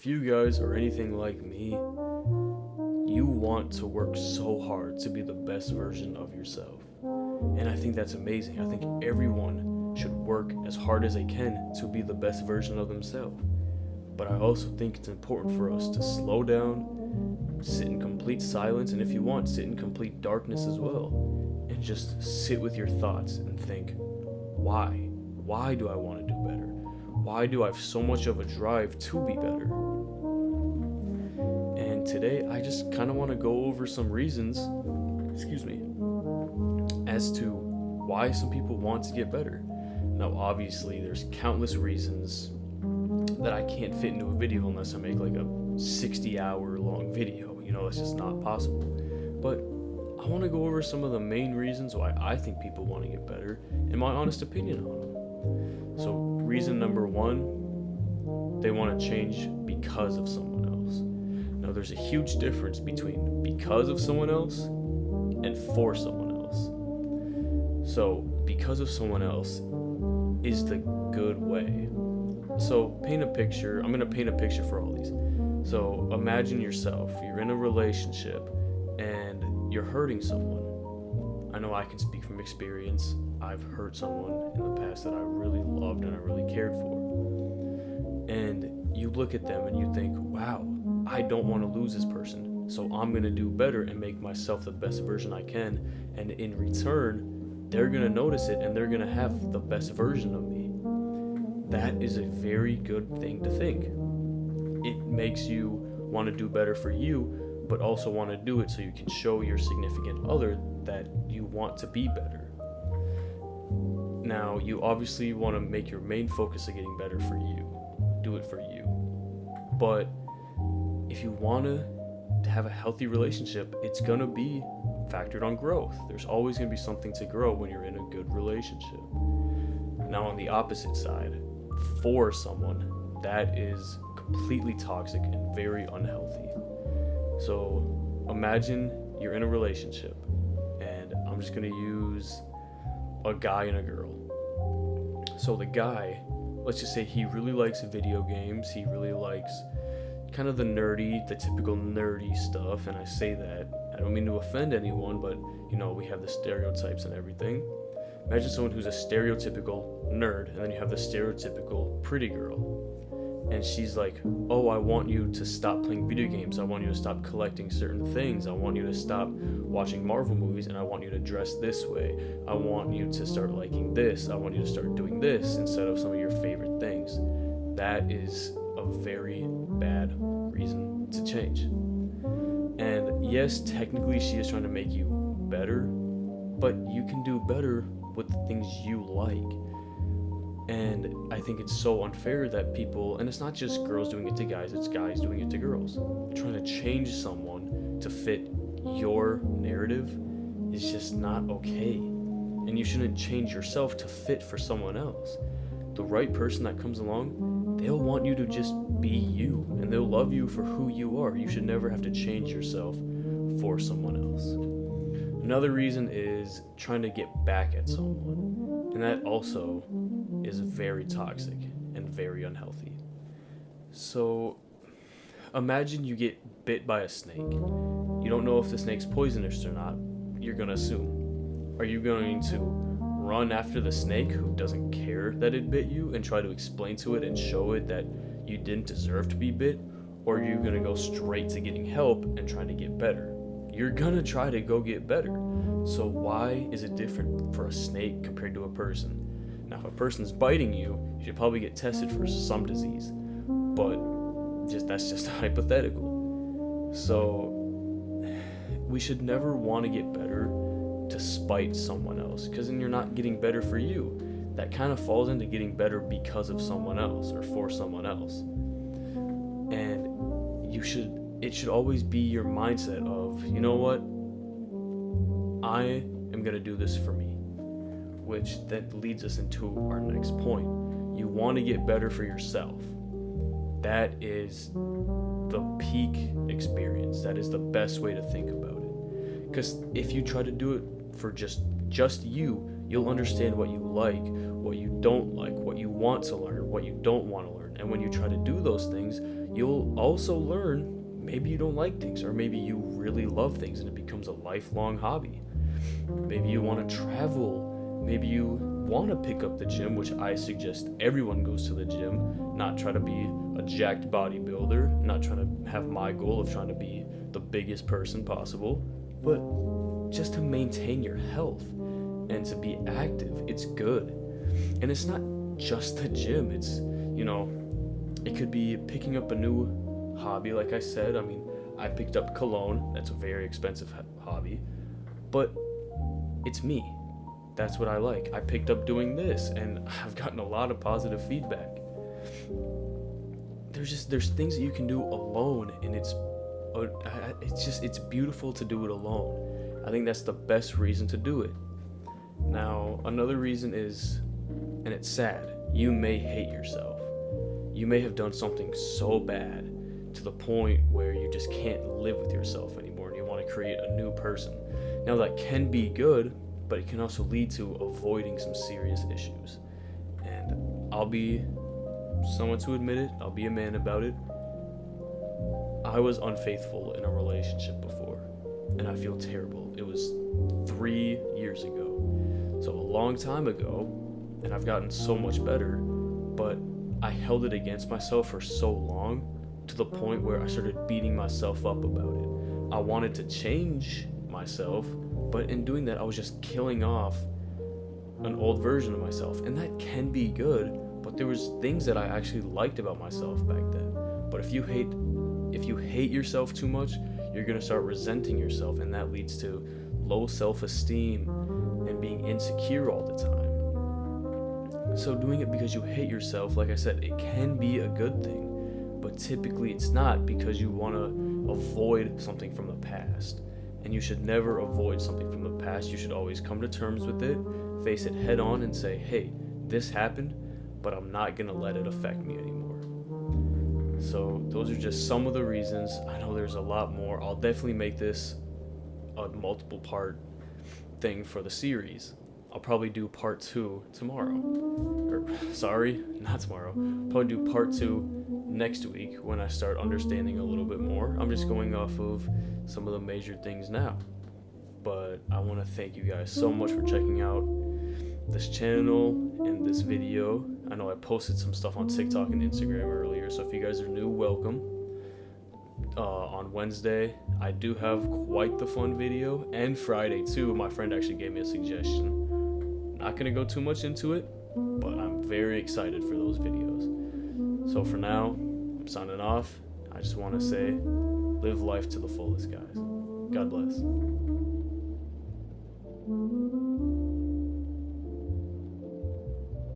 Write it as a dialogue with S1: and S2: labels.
S1: If you guys are anything like me, you want to work so hard to be the best version of yourself. And I think that's amazing. I think everyone should work as hard as they can to be the best version of themselves. But I also think it's important for us to slow down, sit in complete silence, and if you want, sit in complete darkness as well. And just sit with your thoughts and think, why? Why do I want to do better? Why do I have so much of a drive to be better? And today I just kind of want to go over some reasons, as to why some people want to get better. Now, obviously, there's countless reasons that I can't fit into a video unless I make like a 60-hour long video. That's just not possible. But I want to go over some of the main reasons why I think people want to get better and my honest opinion on them. So, reason number one, they want to change because of someone else. Now, there's a huge difference between because of someone else and for someone else. So, because of someone else is the good way. So, paint a picture. I'm going to paint a picture for all these. So, imagine yourself. You're in a relationship and you're hurting someone. I know I can speak from experience. I've hurt someone in the past that I really loved and I really cared for. And you look at them and you think, wow, I don't want to lose this person. So I'm going to do better and make myself the best version I can. And in return, they're going to notice it and they're going to have the best version of me. That is a very good thing to think. It makes you want to do better for you, but also want to do it so you can show your significant other that you want to be better. Now, you obviously want to make your main focus of getting better for you. Do it for you. But if you want to have a healthy relationship, it's going to be factored on growth. There's always going to be something to grow when you're in a good relationship. Now, on the opposite side, for someone, that is completely toxic and very unhealthy. So imagine you're in a relationship, and I'm just going to use a guy and a girl. So the guy, let's just say he really likes video games. He really likes kind of the typical nerdy stuff. And I say that, I don't mean to offend anyone, but we have the stereotypes and everything. Imagine someone who's a stereotypical nerd, and then you have the stereotypical pretty girl. And she's like, oh, I want you to stop playing video games. I want you to stop collecting certain things. I want you to stop watching Marvel movies, and I want you to dress this way. I want you to start liking this. I want you to start doing this instead of some of your favorite things. That is a very bad reason to change. And yes, technically she is trying to make you better, but you can do better with the things you like. And I think it's so unfair that people, and it's not just girls doing it to guys, it's guys doing it to girls. Trying to change someone to fit your narrative is just not okay. And you shouldn't change yourself to fit for someone else. The right person that comes along, they'll want you to just be you, and they'll love you for who you are. You should never have to change yourself for someone else. Another reason is trying to get back at someone, and that also is very toxic and very unhealthy. So imagine you get bit by a snake. You don't know if the snake's poisonous or not. You're gonna assume. Are you going to run after the snake who doesn't care that it bit you and try to explain to it and show it that you didn't deserve to be bit? Or are you gonna go straight to getting help and trying to get better? You're gonna try to go get better. So why is it different for a snake compared to a person? Now, if a person's biting you, you should probably get tested for some disease. But that's just hypothetical. So we should never want to get better to spite someone else, because then you're not getting better for you. That kind of falls into getting better because of someone else or for someone else. And it should always be your mindset of, you know what? I am going to do this for me. Which then leads us into our next point. You want to get better for yourself. That is the peak experience. That is the best way to think about it. Because if you try to do it for just you, you'll understand what you like, what you don't like, what you want to learn, what you don't want to learn. And when you try to do those things, you'll also learn maybe you don't like things, or maybe you really love things and it becomes a lifelong hobby. Maybe you want to travel. Maybe you want to pick up the gym, which I suggest everyone goes to the gym, not try to be a jacked bodybuilder, not trying to have my goal of trying to be the biggest person possible, but just to maintain your health and to be active. It's good. And it's not just the gym. It's, it could be picking up a new hobby, like I said. I mean, I picked up cologne. That's a very expensive hobby. But it's me. That's what I like. I picked up doing this, and I've gotten a lot of positive feedback. There's things that you can do alone, and it's beautiful to do it alone. I think that's the best reason to do it. Now, another reason is, and it's sad, you may hate yourself. You may have done something so bad to the point where you just can't live with yourself anymore and you want to create a new person. Now, that can be good, but it can also lead to avoiding some serious issues. And I'll be someone to admit it, I'll be a man about it. I was unfaithful in a relationship before, and I feel terrible. It was 3 years ago, so a long time ago, and I've gotten so much better, but I held it against myself for so long to the point where I started beating myself up about it. I wanted to change myself, but in doing that, I was just killing off an old version of myself, and that can be good, but there was things that I actually liked about myself back then. But if you hate yourself too much, you're gonna start resenting yourself, and that leads to low self-esteem and being insecure all the time. So doing it because you hate yourself, like I said, it can be a good thing, but typically it's not, because you want to avoid something from the past. And you should never avoid something from the past. You should always come to terms with it, face it head on, and say, hey, this happened, but I'm not gonna let it affect me anymore. So those are just some of the reasons. I know there's a lot more. I'll definitely make this a multiple part thing for the series. I'll probably do part 2 tomorrow. Not tomorrow. Probably do part 2 next week when I start understanding a little bit more. I'm just going off of some of the major things now. But I want to thank you guys so much for checking out this channel and this video. I know I posted some stuff on TikTok and Instagram earlier, so if you guys are new, welcome. On Wednesday, I do have quite the fun video, and Friday too. My friend actually gave me a suggestion. Not gonna go too much into it, but I'm very excited for those videos. So for now, I'm signing off. I just want to say, live life to the fullest, guys. God bless.